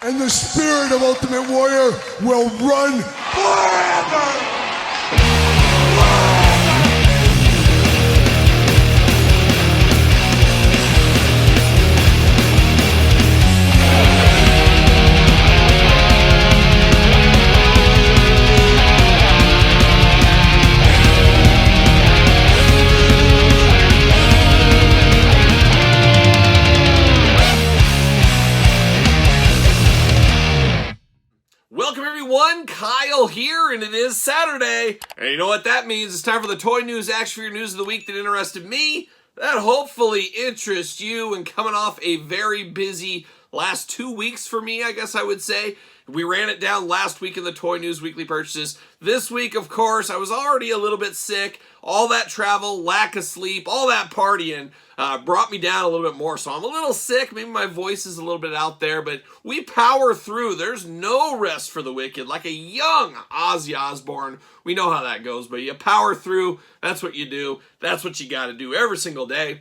And the spirit of Ultimate Warrior will run forever! Welcome everyone, Kyle here, and it is Saturday, and you know what that means. It's time for the toy news, action figure news of the week that interested me, that hopefully interests you, and coming off a very busy last 2 weeks for me, I guess I would say. We ran it down last week in the Toy News Weekly Purchases. This week, of course, I was already a little bit sick. All that travel, lack of sleep, all that partying brought me down a little bit more. So I'm a little sick. Maybe my voice is a little bit out there, but we power through. There's no rest for the wicked. Like a young Ozzy Osbourne. We know how that goes, but you power through. That's what you do. That's what you got to do every single day.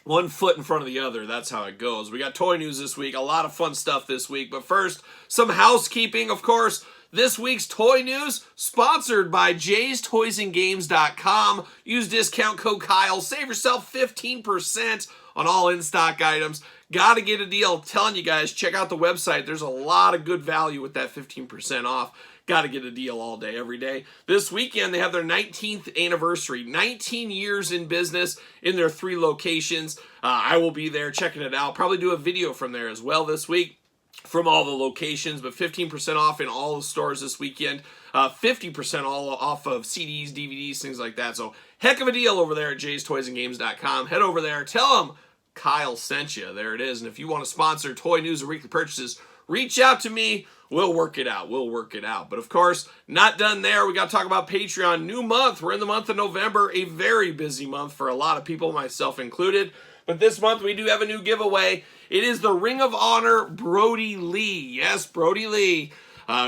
One foot in front of the other. That's how it goes. We got toy news this week. A lot of fun stuff this week. But first, some housekeeping, of course. This week's toy news sponsored by Jay'sToysAndGames.com. Use discount code Kyle. Save yourself 15% on all in-stock items. Got to get a deal. I'm telling you guys, check out the website. There's a lot of good value with that 15% off. Got to get a deal all day, every day. This weekend, they have their 19th anniversary. 19 years in business in their 3 locations. I will be there checking it out. Probably do a video from there as well this week from all the locations, but 15% off in all the stores this weekend. 50% all off of CDs, DVDs, things like that. So heck of a deal over there at Jay'sToysAndGames.com. Head over there. Tell them Kyle sent you. There it is. And if you want to sponsor toy news or weekly purchases, reach out to me. We'll work it out. We'll work it out. But of course, not done there. We got to talk about Patreon. New month. We're in the month of November. A very busy month for a lot of people, myself included. But this month, we do have a new giveaway. It is the Ring of Honor Brody Lee. Yes, Brody Lee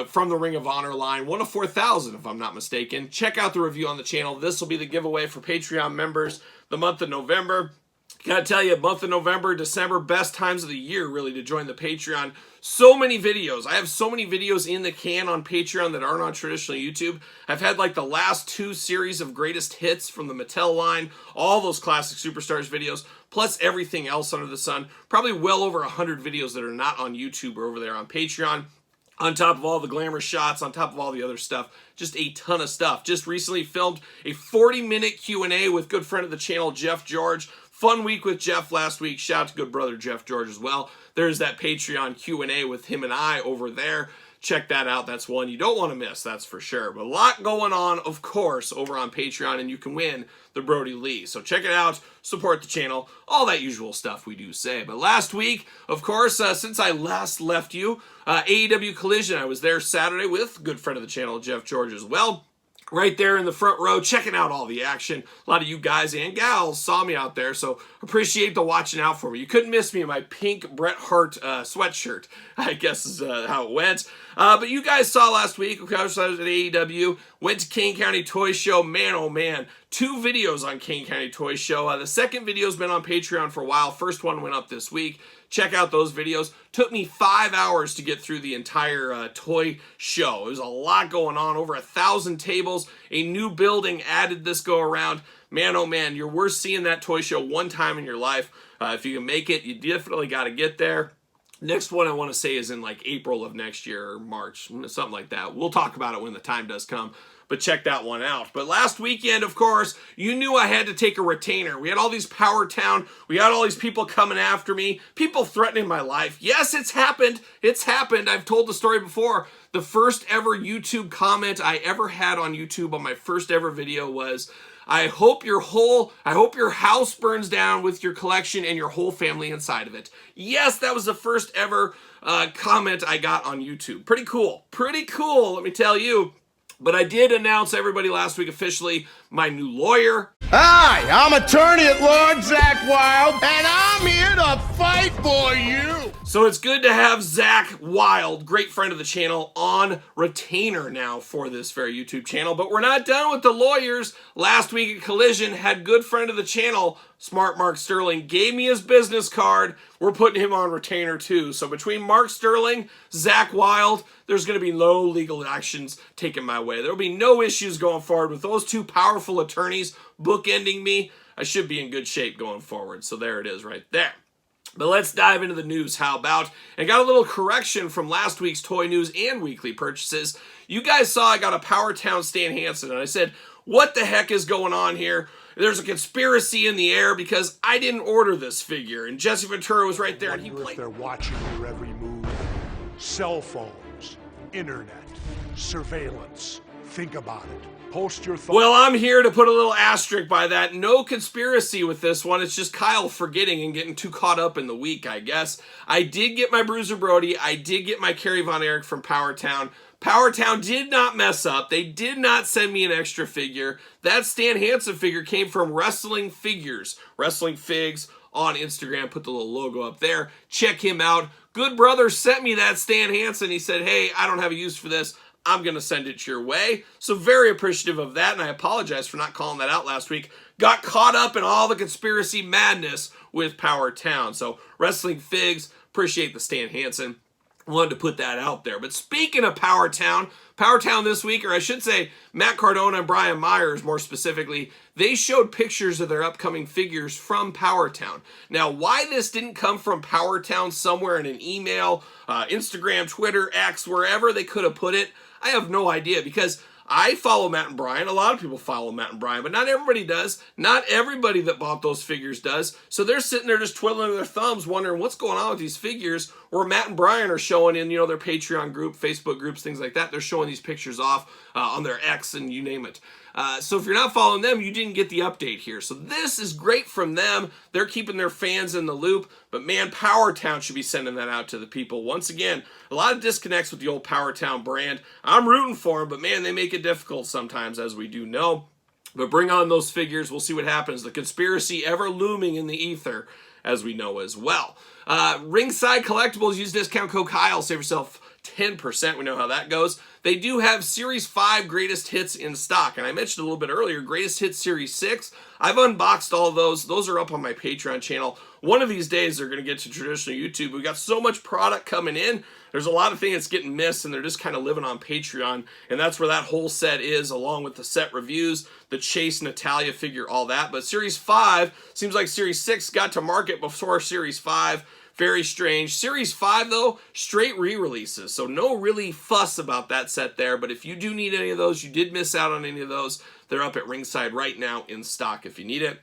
from the Ring of Honor line. 1 of 4,000, if I'm not mistaken. Check out the review on the channel. This will be the giveaway for Patreon members the month of November. Gotta tell you, month of November, December, best times of the year, really, to join the Patreon. So many videos. I have so many videos in the can on Patreon that aren't on traditional YouTube. I've had like the last 2 series of greatest hits from the Mattel line, all those classic Superstars videos, plus everything else under the sun. Probably well over 100 videos that are not on YouTube or over there on Patreon. On top of all the glamour shots, on top of all the other stuff, just a ton of stuff. Just recently filmed a 40-minute Q&A with good friend of the channel, Jeff George. Fun week with Jeff last week. Shout out to good brother Jeff George as well. There's that Patreon Q&A with him and I over there. Check that out. That's one you don't want to miss, that's for sure. But a lot going on, of course, over on Patreon, and you can win the Brody Lee. So check it out, support the channel, all that usual stuff we do say. But last week, of course, since I last left you, AEW Collision, I was there Saturday with good friend of the channel, Jeff George as well. Right there in the front row, checking out all the action. A lot of you guys and gals saw me out there, so appreciate the watching out for me. You couldn't miss me in my pink Bret Hart sweatshirt, I guess is how it went. But you guys saw last week, of course, I was at AEW, went to Kane County Toy Show. Man, oh man, 2 videos on Kane County Toy Show. The second video's been on Patreon for a while. First one went up this week. Check out those videos. Took me 5 hours to get through the entire toy show. There's a lot going on. Over 1,000 tables. A new building added this go around. Man, oh man, you're worth seeing that toy show one time in your life. If you can make it, you definitely got to get there. Next one I want to say is in like April of next year or March, something like that. We'll talk about it when the time does come. But check that one out. But last weekend, of course, you knew I had to take a retainer. We had all these Power Town. We had all these people coming after me. People threatening my life. Yes, it's happened. It's happened. I've told the story before. The first ever YouTube comment I ever had on YouTube on my first ever video was, I hope your house burns down with your collection and your whole family inside of it. Yes, that was the first ever comment I got on YouTube. Pretty cool. Pretty cool, let me tell you. But I did announce everybody last week officially my new lawyer. Hi, I'm attorney at law Zach Wild, and I'm here to fight for you. So it's good to have Zach Wild, great friend of the channel, on retainer now for this very YouTube channel. But we're not done with the lawyers. Last week at Collision, had good friend of the channel, Smart Mark Sterling, gave me his business card. we're putting him on retainer too. So between Mark Sterling, Zach Wilde, there's going to be no legal actions taken my way. There will be no issues going forward with those two powerful attorneys bookending me. I should be in good shape going forward. So there it is right there. But let's dive into the news. How about? And got a little correction from last week's toy news and weekly purchases. You guys saw I got a Power Town Stan Hansen, and I said, what the heck is going on here? There's a conspiracy in the air because I didn't order this figure. And Jesse Ventura was right there, and he played. If they're watching your every move, cell phones, internet, surveillance. Think about it. Post your thoughts. Well, I'm here to put a little asterisk by that. No conspiracy with this one. It's just Kyle forgetting and getting too caught up in the week, I guess. I did get my Bruiser Brody. I did get my Kerry Von Erich from Power Town. Power Town did not mess up. They did not send me an extra figure. That Stan Hansen figure came from Wrestling Figures. Wrestling Figs on Instagram. Put the little logo up there. Check him out. Good brother sent me that Stan Hansen. He said, hey, I don't have a use for this. I'm going to send it your way. So very appreciative of that, and I apologize for not calling that out last week. Got caught up in all the conspiracy madness with Power Town. So Wrestling Figs, appreciate the Stan Hansen. Wanted to put that out there. But speaking of Power Town this week, or I should say Matt Cardona and Brian Myers more specifically, they showed pictures of their upcoming figures from Power Town. Now, why this didn't come from Power Town somewhere in an email, Instagram, Twitter, X, wherever they could have put it, I have no idea, because I follow Matt and Brian. A lot of people follow Matt and Brian, but not everybody does. Not everybody that bought those figures does. So they're sitting there just twiddling their thumbs, wondering what's going on with these figures, where Matt and Brian are showing in, their Patreon group, Facebook groups, things like that. They're showing these pictures off on their X and you name it. So if you're not following them, you didn't get the update here. So this is great from them. They're keeping their fans in the loop. But man, Power Town should be sending that out to the people. Once again, a lot of disconnects with the old Power Town brand. I'm rooting for them, but man, they make it difficult sometimes, as we do know. But bring on those figures. We'll see what happens. The conspiracy ever looming in the ether, as we know as well. Ringside Collectibles, use discount code Kyle. Save yourself 10%. We know how that goes. They do have Series 5 Greatest Hits in stock. And I mentioned a little bit earlier, Greatest Hits Series 6. I've unboxed all of those. Those are up on my Patreon channel. One of these days, they're going to get to traditional YouTube. We've got so much product coming in. There's a lot of things that's getting missed, and they're just kind of living on Patreon. And that's where that whole set is, along with the set reviews, the Chase Natalia figure, all that. But Series 5, seems like Series 6 got to market before Series 5. Very strange. Series 5, though, straight re-releases, so no really fuss about that set there. But if you do need any of those, you did miss out on any of those, they're up at Ringside right now in stock if you need it.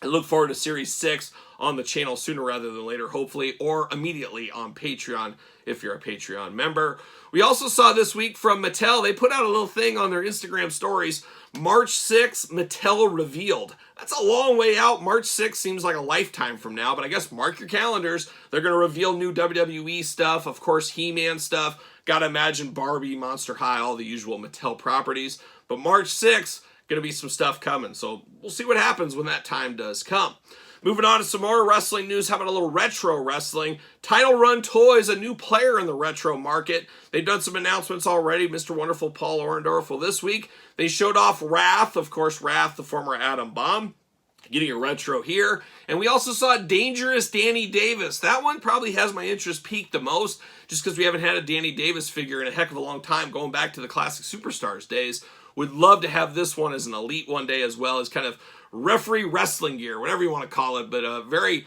I look forward to Series 6 on the channel sooner rather than later, hopefully, or immediately on Patreon if you're a Patreon member. We also saw this week from Mattel, they put out a little thing on their Instagram stories. March 6th, Mattel revealed. That's a long way out. March 6th seems like a lifetime from now, but I guess mark your calendars. They're going to reveal new WWE stuff, of course, He-Man stuff. Gotta imagine Barbie, Monster High, all the usual Mattel properties. But March 6th, going to be some stuff coming, so we'll see what happens when that time does come. Moving on to some more wrestling news. How about a little retro wrestling? Title Run Toys, a new player in the retro market. They've done some announcements already. Mr. Wonderful Paul Orndorff. Well, this week, they showed off Wrath. Of course, Wrath, the former Atom Bomb. Getting a retro here. And we also saw Dangerous Danny Davis. That one probably has my interest peaked the most, just because we haven't had a Danny Davis figure in a heck of a long time, going back to the Classic Superstars days. Would love to have this one as an elite one day, as well as kind of referee wrestling gear, whatever you want to call it. But a very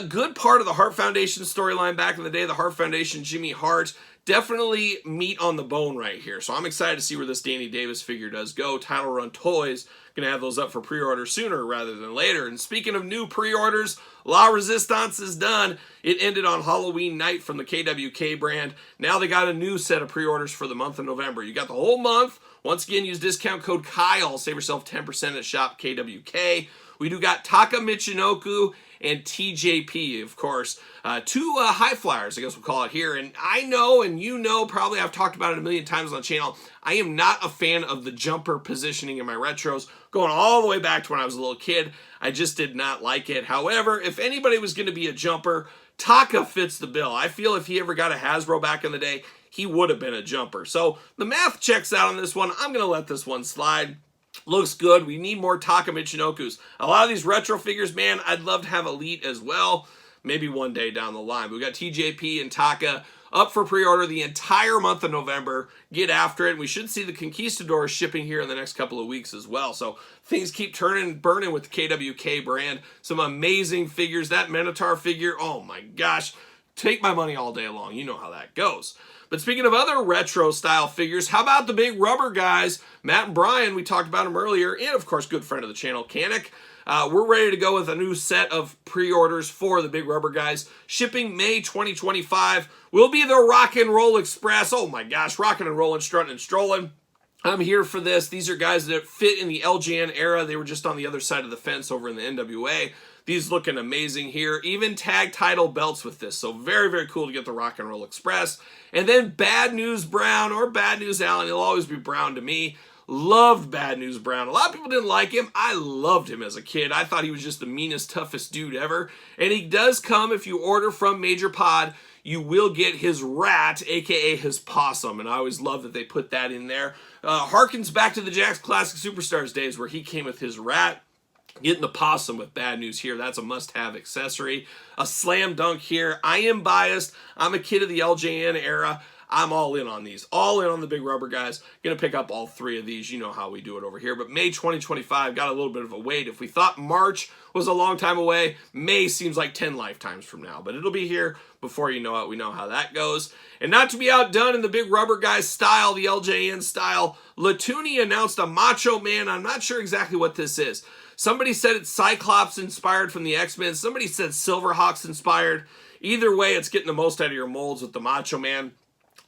good part of the Hart Foundation storyline back in the day. The Hart Foundation, Jimmy Hart, definitely meat on the bone right here. So I'm excited to see where this Danny Davis figure does go. Title Run Toys, going to have those up for pre-order sooner rather than later. And speaking of new pre-orders, La Resistance is done. It ended on Halloween night from the KWK brand. Now they got a new set of pre-orders for the month of November. You got the whole month. Once again, use discount code Kyle. Save yourself 10% at shop KWK. We do got Taka Michinoku and TJP, of course. Two high flyers, I guess we'll call it here. And I know, and you know, probably I've talked about it a million times on the channel, I am not a fan of the jumper positioning in my retros. Going all the way back to when I was a little kid, I just did not like it. However, if anybody was going to be a jumper, Taka fits the bill. I feel if he ever got a Hasbro back in the day, he would have been a jumper. So the math checks out on this one. I'm going to let this one slide. Looks good. We need more Taka Michinokus. A lot of these retro figures, man, I'd love to have Elite as well. maybe one day down the line. But we got TJP and Taka up for pre-order the entire month of November. Get after it. We should see the Conquistadors shipping here in the next couple of weeks as well. So things keep turning and burning with the KWK brand. Some amazing figures. That Minotaur figure, oh my gosh. Take my money all day long. You know how that goes. But speaking of other retro style figures, how about the big rubber guys? Matt and Bryan, we talked about them earlier, and of course, good friend of the channel, Canik. We're ready to go with a new set of pre-orders for the big rubber guys. Shipping May 2025 will be the Rock and Roll Express. Oh my gosh, rockin' and rollin', strutting and strolling. I'm here for this. These are guys that fit in the LJN era. They were just on the other side of the fence over in the NWA. These looking amazing here. Even tag title belts with this. So very, very cool to get the Rock and Roll Express. And then Bad News Brown or Bad News Allen. He'll always be Brown to me. Loved Bad News Brown. A lot of people didn't like him. I loved him as a kid. I thought he was just the meanest, toughest dude ever. And he does come, if you order from Major Pod, you will get his rat, aka his possum. And I always love that they put that in there. Harkens back to the Jakks Classic Superstars days where he came with his rat. Getting the possum with Bad News here. That's a must-have accessory. A slam dunk here. I am biased. I'm a kid of the LJN era. I'm all in on these. All in on the big rubber guys. Going to pick up all three of these. You know how we do it over here. But May 2025 got a little bit of a wait. If we thought March was a long time away, May seems like 10 lifetimes from now. But it'll be here before you know it. We know how that goes. And not to be outdone in the big rubber guy style, the LJN style, Latuni announced a Macho Man. I'm not sure exactly what this is. Somebody said it's Cyclops inspired from the X-Men. Somebody said Silverhawks inspired. Either way, it's getting the most out of your molds with the Macho Man.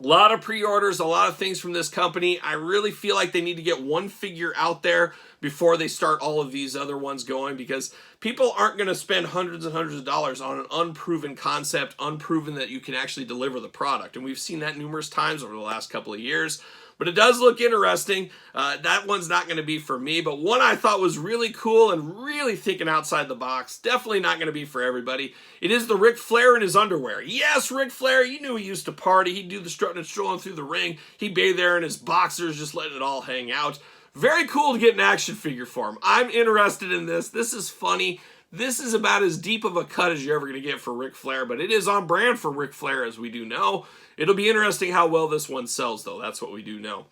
A lot of pre-orders, a lot of things from this company. I really feel like they need to get one figure out there before they start all of these other ones going, because people aren't going to spend hundreds and hundreds of dollars on an unproven concept, unproven that you can actually deliver the product. And we've seen that numerous times over the last couple of years. But it does look interesting. That one's not going to be for me, but one I thought was really cool and really thinking outside the box. Definitely not going to be for everybody. It is the Ric Flair in his underwear. Yes, Ric Flair, you knew he used to party. He'd do the strutting and strolling through the ring. He'd be there in his boxers, just letting it all hang out. Very cool to get an action figure for him. I'm interested in this. This is funny. This is about as deep of a cut as you're ever going to get for Ric Flair, but it is on brand for Ric Flair, as we do know. It'll be interesting how well this one sells, though. That's what we do know.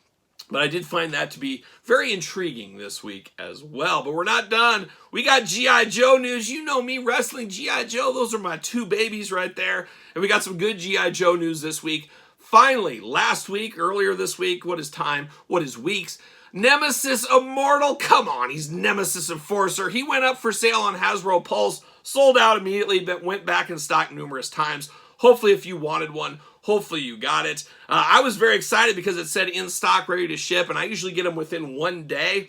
But I did find that to be very intriguing this week as well. But we're not done. We got GI Joe news. You know me, wrestling, GI Joe. Those are my two babies right there. And we got some good GI Joe news this week. Finally, last week, earlier this week, what is time? What is weeks? Nemesis Immortal. Come on, he's Nemesis Enforcer. He went up for sale on Hasbro Pulse. Sold out immediately, but went back in stock numerous times. Hopefully, if you wanted one, hopefully you got it. I was very excited because it said in stock, ready to ship, and I usually get them within one day.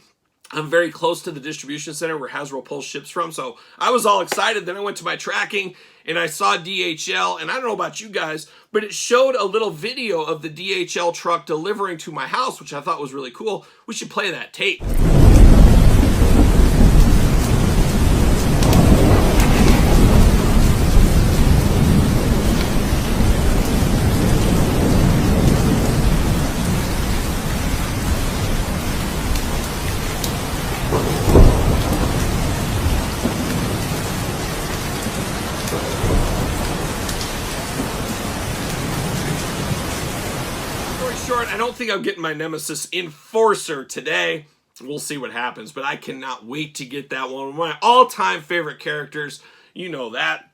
I'm very close to the distribution center where Hasbro Pulse ships from, so I was all excited. Then I went to my tracking, and I saw DHL, and I don't know about you guys, but it showed a little video of the DHL truck delivering to my house, which I thought was really cool. We should play that tape. I don't think I'm getting my Nemesis Enforcer today. We'll see what happens, but I cannot wait to get that one. One of my all-time favorite characters. You know that.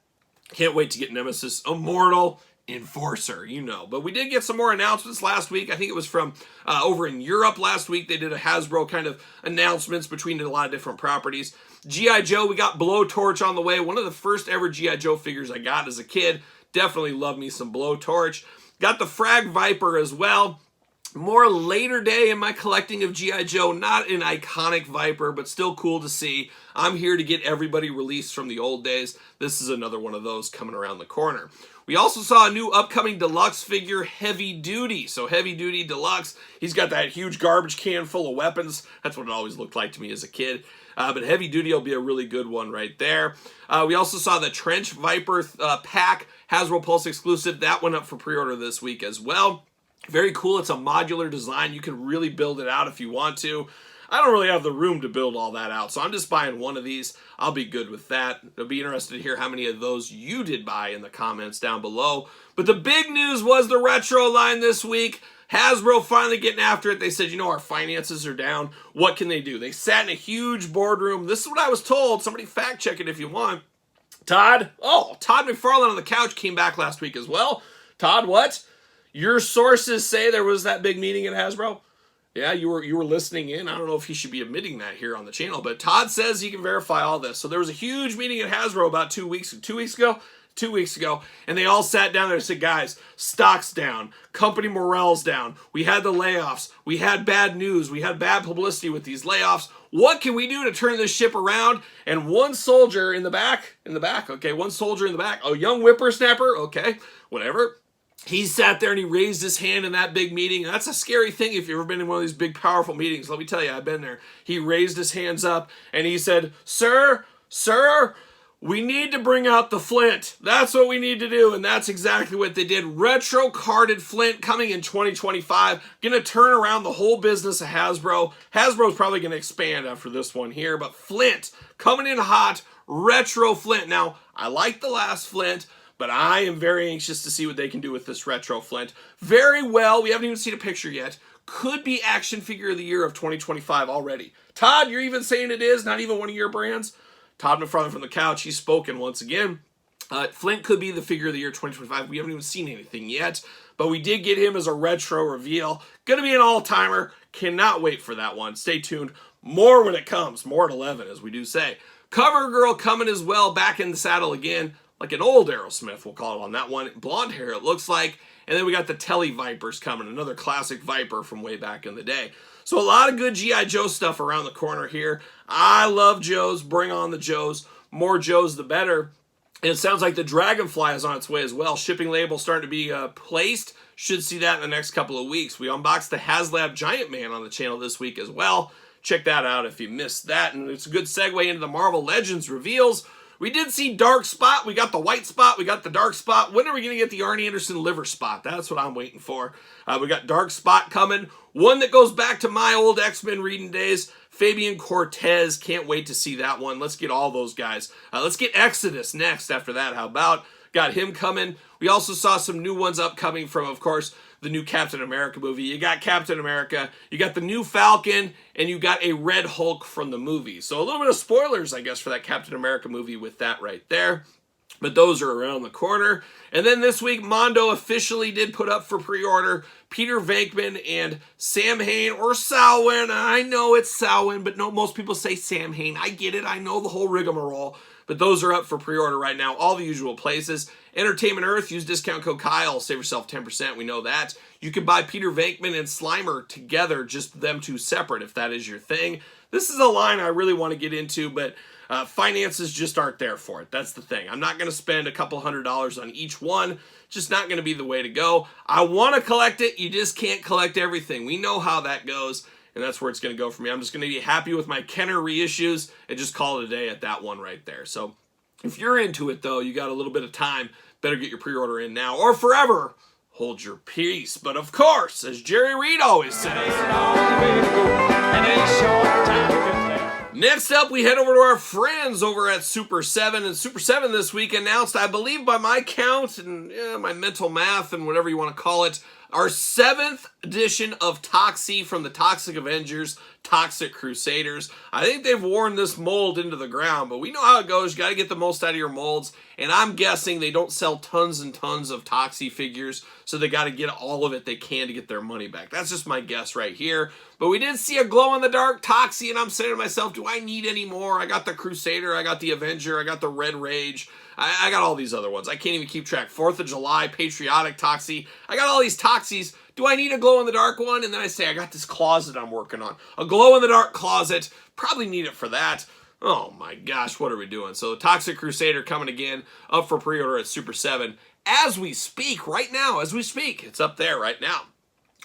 Can't wait to get Nemesis Immortal Enforcer, you know. But we did get some more announcements last week. I think it was from over in Europe last week. They did a Hasbro kind of announcements between a lot of different properties. GI Joe, we got Blowtorch on the way. One of the first ever GI Joe figures I got as a kid. Definitely love me some Blowtorch. Got the Frag Viper as well. More later day in my collecting of GI Joe, not an iconic Viper, but still cool to see. I'm here to get everybody released from the old days. This is another one of those coming around the corner. We also saw a new upcoming deluxe figure, Heavy Duty. So Heavy Duty Deluxe, he's got that huge garbage can full of weapons. That's what it always looked like to me as a kid. But Heavy Duty will be a really good one right there. We also saw the Trench Viper pack, Hasbro Pulse exclusive. That went up for pre-order this week as well. Very cool. It's a modular design. You can really build it out if you want to. I don't really have the room to build all that out, so I'm just buying one of these. I'll be good with that. I'll be interested to hear how many of those you did buy in the comments down below. But the big news was the retro line this week. Hasbro finally getting after it. They said, you know, our finances are down. What can they do? They sat in a huge boardroom. This is what I was told. Somebody fact check it if you want. Todd McFarland on the couch came back last week as well. Todd, what? Your sources say there was that big meeting at Hasbro? Yeah, you were listening in. I don't know if he should be admitting that here on the channel, but Todd says he can verify all this. So there was a huge meeting at Hasbro about 2 weeks ago, and they all sat down there and said, guys, stock's down, company morale's down, we had the layoffs, we had bad news, we had bad publicity with these layoffs. What can we do to turn this ship around? And one soldier in the back, okay, one soldier in the back, a young whippersnapper, okay, whatever. He sat there and he raised his hand in that big meeting. And that's a scary thing if you've ever been in one of these big, powerful meetings. Let me tell you, I've been there. He raised his hands up and he said, Sir, we need to bring out the Flint. That's what we need to do. And that's exactly what they did. Retro carded Flint coming in 2025. Going to turn around the whole business of Hasbro. Hasbro's probably going to expand after this one here. But Flint coming in hot. Retro Flint. Now, I like the last Flint, but I am very anxious to see what they can do with this retro Flint. Very well, we haven't even seen a picture yet. Could be action figure of the year of 2025 already. Todd, you're even saying it is, not even one of your brands? Todd McFarland from the couch, he's spoken once again. Flint could be the figure of the year 2025. We haven't even seen anything yet, but we did get him as a retro reveal. Gonna be an all-timer. Cannot wait for that one. Stay tuned. More when it comes. More at 11, as we do say. Cover Girl coming as well, back in the saddle again. Like an old Aerosmith, we'll call it on that one. Blonde hair, it looks like. And then we got the Telly Vipers coming, another classic Viper from way back in the day. So a lot of good GI Joe stuff around the corner here. I love Joes. Bring on the Joes. More Joes, the better. And it sounds like the Dragonfly is on its way as well. Shipping label starting to be placed. Should see that in the next couple of weeks. We unboxed the HasLab Giant Man on the channel this week as well. Check that out if you missed that. And it's a good segue into the Marvel Legends reveals. We did see Dark Spot. We got the white spot. We got the dark spot. When are we going to get the Arnie Anderson liver spot? That's what I'm waiting for. We got Dark Spot coming. One that goes back to my old X-Men reading days. Fabian Cortez. Can't wait to see that one. Let's get all those guys. Let's get Exodus next after that. How about? Got him coming. We also saw some new ones upcoming from, of course, the new Captain America movie. You got Captain America, you got the new Falcon, and you got a Red Hulk from the movie. So a little bit of spoilers, I guess, for that Captain America movie with that right there. But those are around the corner. And then this week, Mondo officially did put up for pre-order Peter Venkman and Sam Hain, or Samhain. I know it's Samhain, but no, most people say Sam Hain. I get it. I know the whole rigmarole. But those are up for pre-order right now. All the usual places. Entertainment Earth, use discount code Kyle. Save yourself 10%. We know that. You can buy Peter Venkman and Slimer together, just them two separate, if that is your thing. This is a line I really want to get into, but finances just aren't there for it. That's the thing. I'm not going to spend a couple $100s on each one. Just not going to be the way to go. I want to collect it. You just can't collect everything. We know how that goes. And that's where it's going to go for me. I'm just going to be happy with my Kenner reissues and just call it a day at that one right there. So if you're into it, though, you got a little bit of time, better get your pre-order in now or forever hold your peace. But of course, as Jerry Reed always says, next up, we head over to our friends over at Super 7. And Super 7 this week announced, I believe by my count and my mental math and whatever you want to call it, our 7th edition of Toxie from the Toxic Avengers, Toxic Crusaders. I think they've worn this mold into the ground, but we know how it goes. You got to get the most out of your molds, and I'm guessing they don't sell tons and tons of Toxie figures, so they got to get all of it they can to get their money back. That's just my guess right here. But we did see a glow-in-the-dark Toxie, and I'm saying to myself, do I need any more? I got the Crusader, I got the Avenger, I got the Red Rage. I got all these other ones. I can't even keep track. 4th of July, Patriotic Toxie. I got all these Toxies. Do I need a glow-in-the-dark one? And then I say, I got this closet I'm working on. A glow-in-the-dark closet. Probably need it for that. Oh my gosh, what are we doing? So the Toxic Crusader coming again, up for pre-order at Super 7. As we speak, right now, as we speak. It's up there right now.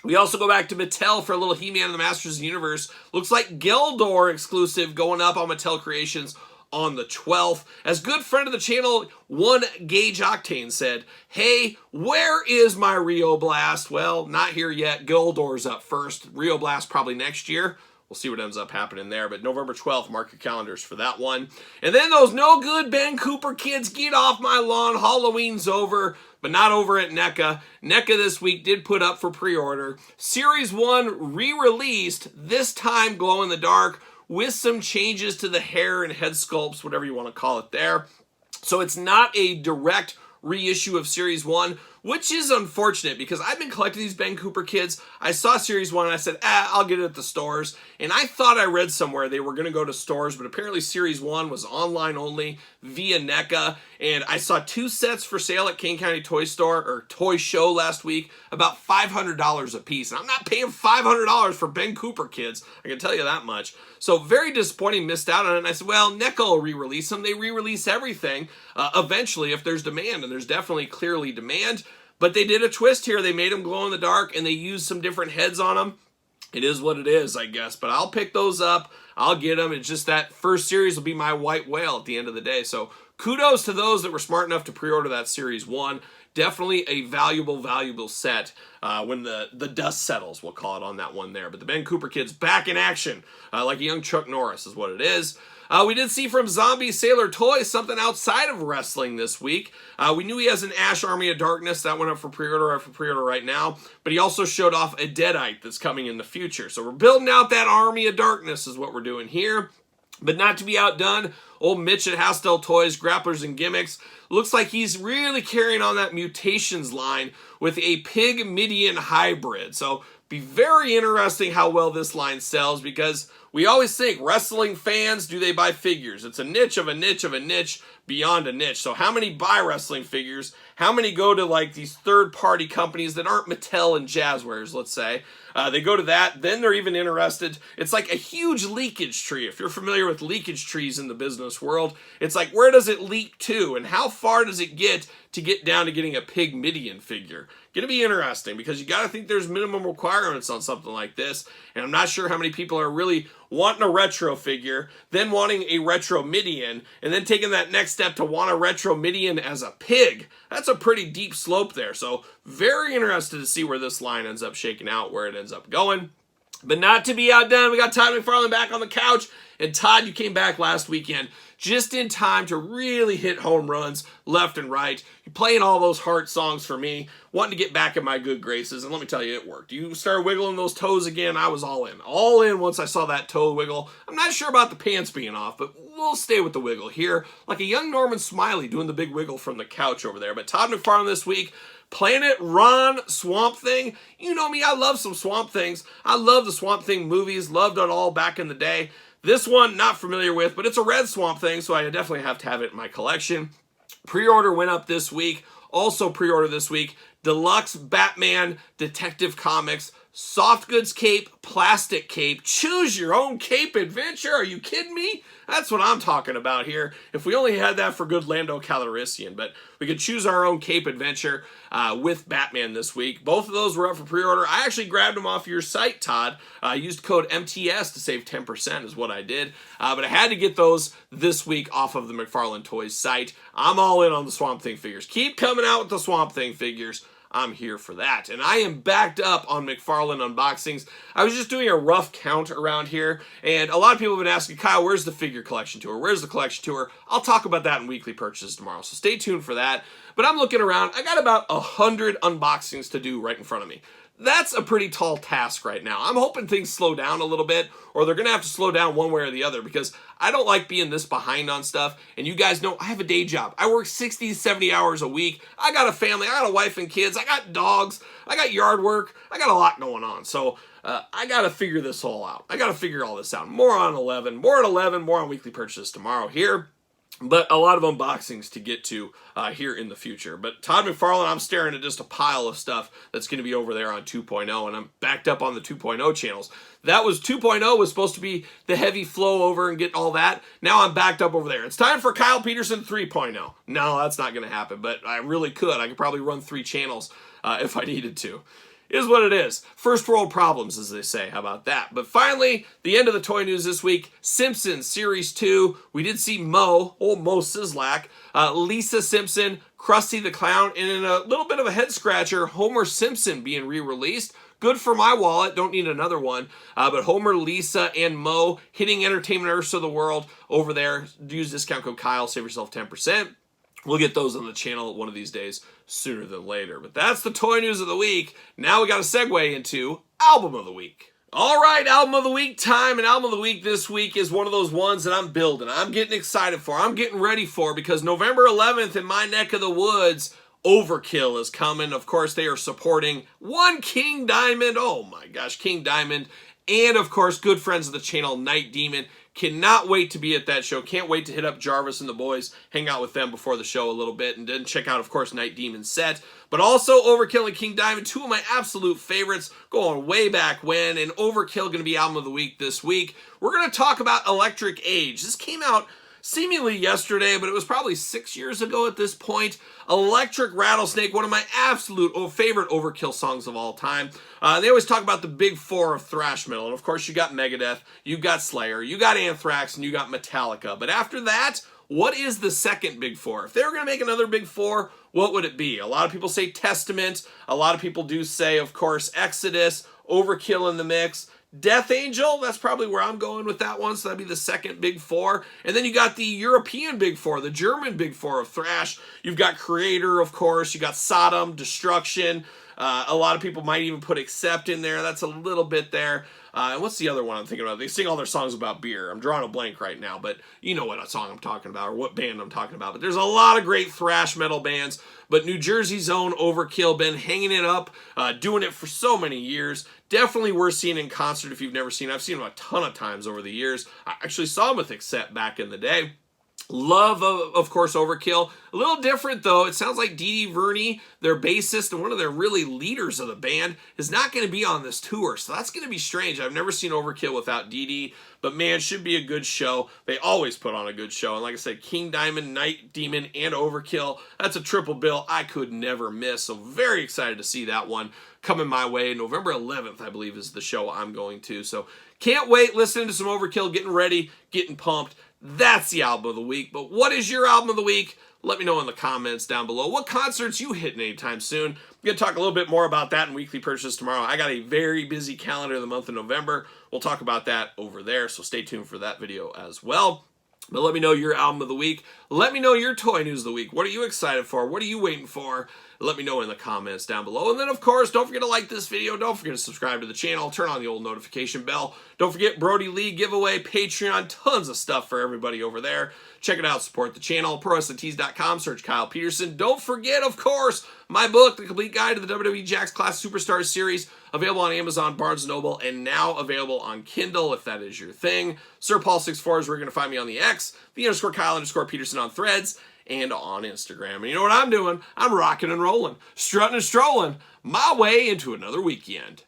We also go back to Mattel for a little He-Man and the Masters of the Universe. Looks like Geldor exclusive going up on Mattel Creations on the 12th. As good friend of the channel, one Gage Octane said, hey, where is my Rio Blast? Well, not here yet. Geldor's up first. Rio Blast probably next year. we'll see what ends up happening there. But November 12th, mark your calendars for that one. And then those no good Ben Cooper kids, get off my lawn. Halloween's over, but not over at NECA. NECA this week did put up for pre-order Series 1 re-released, this time glow in the dark, with some changes to the hair and head sculpts, whatever you want to call it there. So it's not a direct reissue of Series 1, which is unfortunate because I've been collecting these Ben Cooper kids. I saw Series 1 and I said, I'll get it at the stores. And I thought I read somewhere they were going to go to stores, but apparently Series 1 was online only via NECA. And I saw 2 sets for sale at Kane County Toy Store or Toy Show last week, about $500 a piece. And I'm not paying $500 for Ben Cooper kids, I can tell you that much. So very disappointing, missed out on it. And I said, well, NECA will re-release them. They re-release everything eventually if there's demand, and there's definitely clearly demand. But they did a twist here. They made them glow in the dark, and they used some different heads on them. It is what it is, I guess. But I'll pick those up. I'll get them. It's just that first series will be my white whale at the end of the day. So kudos to those that were smart enough to pre-order that Series 1. Definitely a valuable set when the dust settles, we'll call it, on that one there. But the Ben Cooper kids back in action like a young Chuck Norris is what it is. We did see from Zombie Sailor Toys something outside of wrestling this week. We knew he has an Ash Army of Darkness. That went up for pre-order right now. But he also showed off a Deadite that's coming in the future. So we're building out that Army of Darkness is what we're doing here. But not to be outdone, old Mitch at Hastel Toys, Grapplers and Gimmicks, looks like he's really carrying on that Mutations line with a Pig Midian hybrid. So be very interesting how well this line sells, because we always think wrestling fans, do they buy figures? It's a niche of a niche of a niche beyond a niche. So how many buy wrestling figures? How many go to like these third-party companies that aren't Mattel and Jazzwares, let's say? They go to that, then they're even interested. It's like a huge leakage tree. If you're familiar with leakage trees in the business world, it's like, where does it leak to? And how far does it get down to getting a Pig Midian figure? Going to be interesting, because you got to think there's minimum requirements on something like this. And I'm not sure how many people are really wanting a retro figure, then wanting a retro Midian, and then taking that next step to want a retro Midian as a pig. That's a pretty deep slope there. So very interested to see where this line ends up shaking out, where it ends up going. But not to be outdone, we got Todd McFarland back on the couch. And Todd, you came back last weekend just in time to really hit home runs left and right. You're playing all those heart songs for me, wanting to get back in my good graces. And let me tell you, it worked. You started wiggling those toes again. I was all in. All in once I saw that toe wiggle. I'm not sure about the pants being off, but we'll stay with the wiggle here. Like a young Norman Smiley doing the big wiggle from the couch over there. But Todd McFarland this week, Planet Ron Swamp Thing. You know me, I love some Swamp Things. I love the Swamp Thing movies. Loved it all back in the day. This one, not familiar with, but it's a red Swamp Thing, so I definitely have to have it in my collection. Pre-order went up this week. Also pre-order this week, Deluxe Batman Detective Comics soft goods cape, plastic cape, choose your own cape adventure. Are you kidding me? That's what I'm talking about here. If we only had that for good Lando Calrissian, but we could choose our own cape adventure with Batman this week. Both of those were up for pre-order. I actually grabbed them off your site, Todd. I used code MTS to save 10% is what I did. But I had to get those this week off of the McFarland Toys site. I'm all in on the Swamp Thing figures. Keep coming out with the Swamp Thing figures. I'm here for that. And I am backed up on McFarland unboxings. I was just doing a rough count around here, and a lot of people have been asking, Kyle, where's the figure collection tour? Where's the collection tour? I'll talk about that in weekly purchases tomorrow, so stay tuned for that. But I'm looking around. I got about 100 unboxings to do right in front of me. That's a pretty tall task right now. I'm hoping things slow down a little bit, or they're going to have to slow down one way or the other, because I don't like being this behind on stuff. And you guys know I have a day job. I work 60, 70 hours a week. I got a family. I got a wife and kids. I got dogs. I got yard work. I got a lot going on. So I got to figure this all out. I got to figure all this out. More on 11. More at 11. More on weekly purchases tomorrow here. But a lot of unboxings to get to here in the future. But Todd McFarland, I'm staring at just a pile of stuff that's going to be over there on 2.0, and I'm backed up on the 2.0 channels. That was 2.0 was supposed to be the heavy flow over and get all that. Now I'm backed up over there. It's time for Kyle Peterson 3.0. No, that's not going to happen, but I really could. I could probably run 3 channels if I needed to. Is what it is. First world problems, as they say. How about that? But finally, the end of the toy news this week, Simpsons Series 2. We did see Mo, old Mo Sislak, Lisa Simpson, Krusty the Clown, and in a little bit of a head scratcher, Homer Simpson being re-released. Good for my wallet. Don't need another one. But Homer, Lisa, and Mo hitting Entertainment Earths of the world over there. Use discount code Kyle. Save yourself 10%. We'll get those on the channel one of these days, sooner than later. But that's the toy news of the week. Now we got to segue into Album of the Week. All right, Album of the Week time. And Album of the Week this week is one of those ones that I'm building. I'm getting excited for. I'm getting ready for, because November 11th in my neck of the woods, Overkill is coming. Of course, they are supporting one King Diamond. Oh my gosh, King Diamond. And of course, good friends of the channel, Night Demon. Cannot wait to be at that show. Can't wait to hit up Jarvis and the boys, hang out with them before the show a little bit, and then check out, of course, Night Demon's set. But also Overkill and King Diamond, two of my absolute favorites, going way back when. And Overkill going to be Album of the Week this week. We're going to talk about Electric Age. This came out seemingly yesterday, but it was probably 6 years ago at this point. Electric Rattlesnake, one of my absolute favorite Overkill songs of all time. They always talk about the big four of thrash metal. And of course, you got Megadeth, you got Slayer, you got Anthrax, and you got Metallica. But after that, what is the second big four? If they were going to make another big four, what would it be? A lot of people say Testament. A lot of people do say, of course, Exodus, Overkill in the mix. Death Angel, that's probably where I'm going with that one, so that'd be the second big four. And then you got the European big four, the German big four of thrash. You've got Creator, of course. You got Sodom, Destruction. A lot of people might even put Accept in there. That's a little bit there. And what's the other one I'm thinking about? They sing all their songs about beer. I'm drawing a blank right now, but you know what song I'm talking about, or what band I'm talking about. But there's a lot of great thrash metal bands. But New Jersey's own Overkill, been hanging it up, doing it for so many years. Definitely worth seeing in concert if you've never seen it. I've seen them a ton of times over the years. I actually saw them with Accept back in the day. Love, of course, Overkill. A little different, though. It sounds like Dee Dee Verney, their bassist and one of their really leaders of the band, is not going to be on this tour. So that's going to be strange. I've never seen Overkill without Dee Dee. But, man, should be a good show. They always put on a good show. And like I said, King Diamond, Night Demon, and Overkill, that's a triple bill I could never miss. So very excited to see that one coming my way. November 11th, I believe, is the show I'm going to. So can't wait. Listening to some Overkill, getting ready, getting pumped. That's the album of the week. But what is your album of the week? Let me know in the comments down below. What concerts you hitting anytime soon? I'm going to talk a little bit more about that in Weekly Purchase tomorrow. I got a very busy calendar in the month of November. We'll talk about that over there, so stay tuned for that video as well. But let me know your album of the week. Let me know your toy news of the week. What are you excited for? What are you waiting for? Let me know in the comments down below. And then, of course, don't forget to like this video. Don't forget to subscribe to the channel. Turn on the old notification bell. Don't forget Brody Lee giveaway, Patreon, tons of stuff for everybody over there. Check it out. Support the channel. ProWrestlingTees.com. Search Kyle Peterson. Don't forget, of course, my book, The Complete Guide to the WWE Jakks Class Superstars Series, available on Amazon, Barnes & Noble, and now available on Kindle, if that is your thing. Sir Paul64 is where you're going to find me on the X, _Kyle_Peterson on Threads, and on Instagram. And you know what I'm doing? I'm rocking and rolling, strutting and strolling my way into another weekend.